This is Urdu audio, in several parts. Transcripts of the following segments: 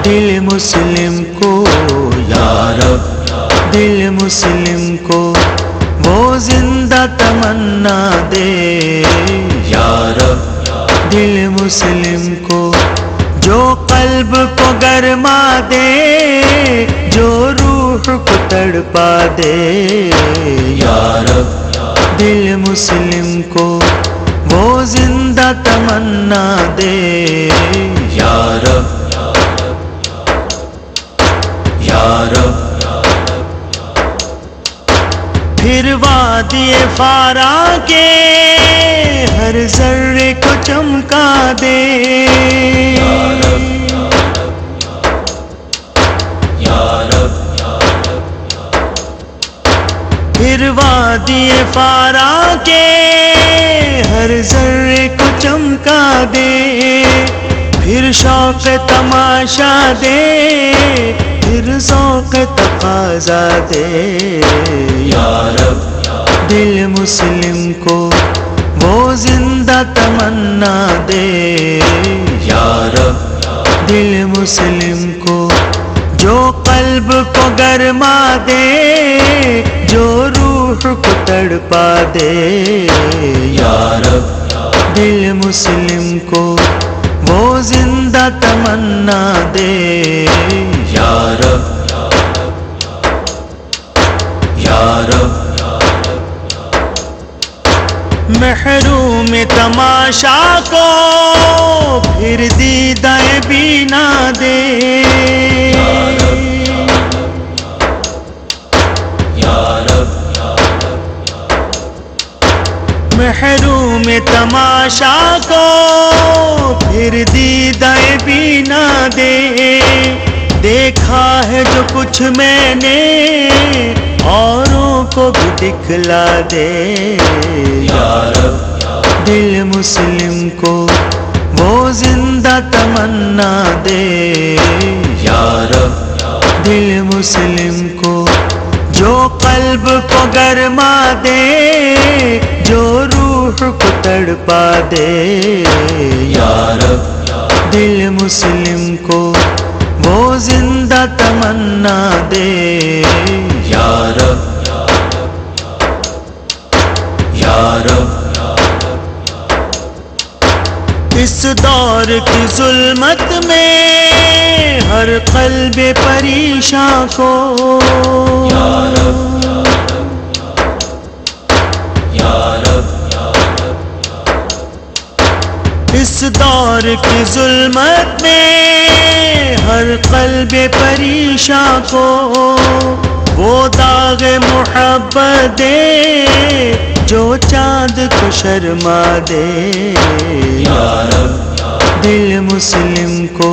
دل مسلم کو یا رب، دل مسلم کو وہ زندہ تمنا دے یا رب، دل مسلم کو جو قلب کو گرما دے، جو روح کو تڑپا دے یا رب، دل مسلم کو وہ زندہ تمنا دے یا رب، یا رب۔ پھر وادی فارا کے ہر ذرے کو چمکا دے یا رب، پھر وادی فارا کے ہر ذرے کو چمکا دے، پھر شوق تماشا دے، پھر ذوق تقاضا دے یا رب، دل مسلم کو وہ زندہ تمنا دے یا رب، دل مسلم کو جو قلب کو گرما دے، جو روح کو تڑپا دے یا رب، دل مسلم کو وہ زندہ تمنا دے یا رب، یا رب۔ محروم تماشا کو پھر دیدہ بینا دے یا رب، محروم تماشا کو پھر دیدہ بینا دے، دیکھا ہے جو کچھ میں نے اوروں کو بھی دکھلا دے یا رب، دل مسلم کو وہ زندہ تمنا دے یا رب، دل مسلم کو جو قلب کو گرما دے، جو روح کو تڑپا دے یا رب، دل مسلم کو وہ زندہ تمنا دے یا رب، یا رب۔ اس دور کی ظلمت میں ہر قلب پریشاں کو یا رب، یا رب، اس دور کی ظلمت میں ہر قلب پریشاں کو وہ داغ محبت دے، جو چاند کو شرما دے یا رب، دل مسلم کو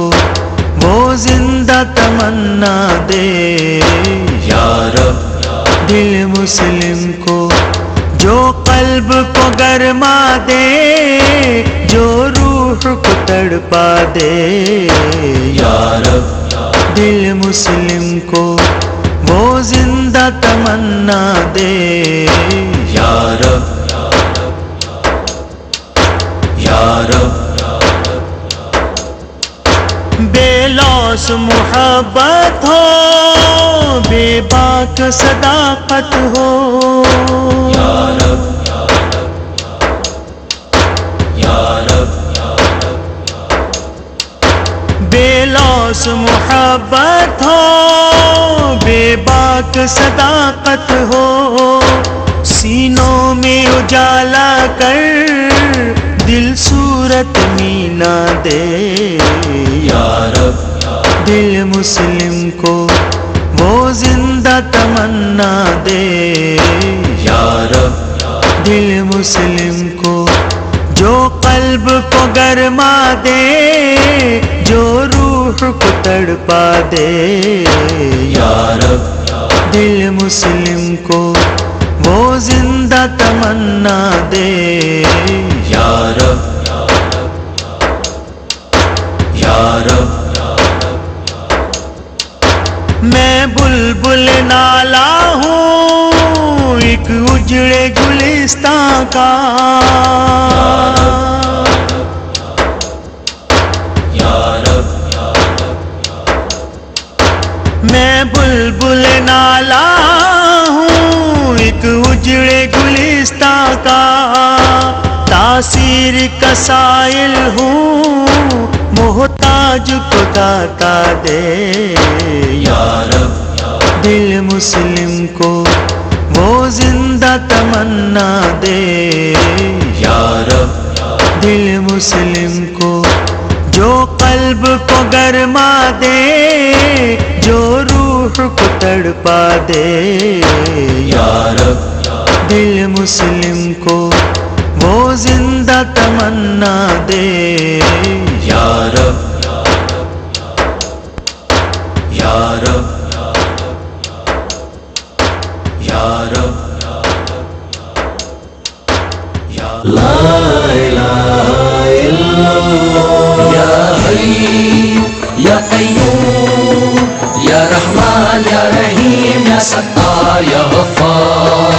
وہ زندہ تمنا دے یا رب، دل مسلم کو جو قلب کو گرما دے، جو روح کو تڑپا دے یا رب، دل مسلم کو وہ زندہ تمنا دے یا رب، یا رب۔ بے لوث محبت ہو، بے باک صداقت ہو یا رب، یا رب، بے لوث محبت ہو، بے باک صداقت ہو، سینوں میں اجالا کر دل صورت مینا دے یا رب، دل مسلم کو وہ زندہ تمنا دے یا رب، دل مسلم کو جو قلب کو گرما دے، جو روح کو تڑپا دے یا رب، دل مسلم کو وہ زندہ تمنا دے یا رب، یا رب۔ میں بلبل نالا ہوں ایک اجڑے گلستان کا یا رب، میں بلبل نالا ہوں ایک اجڑے گلستاں کا، تاثیر کا سائل ہوں محتاج کو داتا دے یا رب، دل مسلم کو وہ زندہ تمنا دے یا رب، دل مسلم کو جو قلب کو گرما دے، جو روح کو تڑپا دے یا رب، دل مسلم کو وہ زندہ تمنا دے یا رب، یا رب، یا رب، لا الہ الا اللہ، یا حی یا قیوم یا رحمان یا رحیم یا ستار یا غفار،